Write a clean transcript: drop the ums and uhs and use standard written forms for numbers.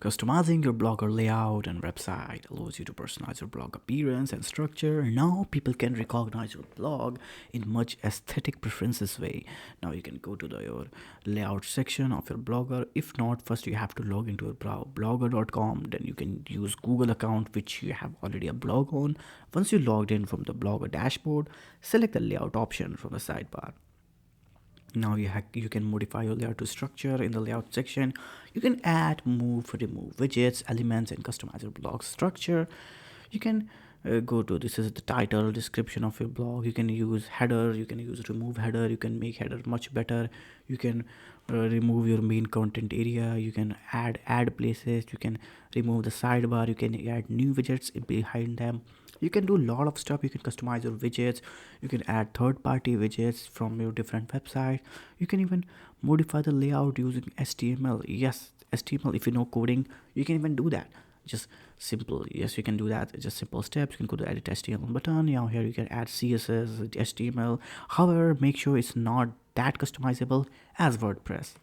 Customizing your blogger layout and website allows you to personalize your blog appearance and structure. Now people can recognize your blog in much aesthetic preferences way. Now you can go to your layout section of your blogger. If not, first you have to log into your blogger.com. Then you can use Google account which you have already a blog on. Once you logged in from the blogger dashboard, select the layout option from the sidebar. Now you can modify your layout to structure in the layout section. You can add, move, remove widgets, elements, and customize your blog structure. You can go to this is the title description of your blog. You can use header, you can use remove header, you can make header much better. You can remove your main content area, you can add places, you can remove the sidebar, you can add new widgets behind them. You can do a lot of stuff. You can customize your widgets, you can add third-party widgets from your different websites. You can even modify the layout using HTML. Yes, HTML, if you know coding, you can even do that. Just simple, yes, you can do that. Just simple steps. You can go to edit HTML button. Now here you can add CSS, HTML. However, make sure it's not that customizable as WordPress.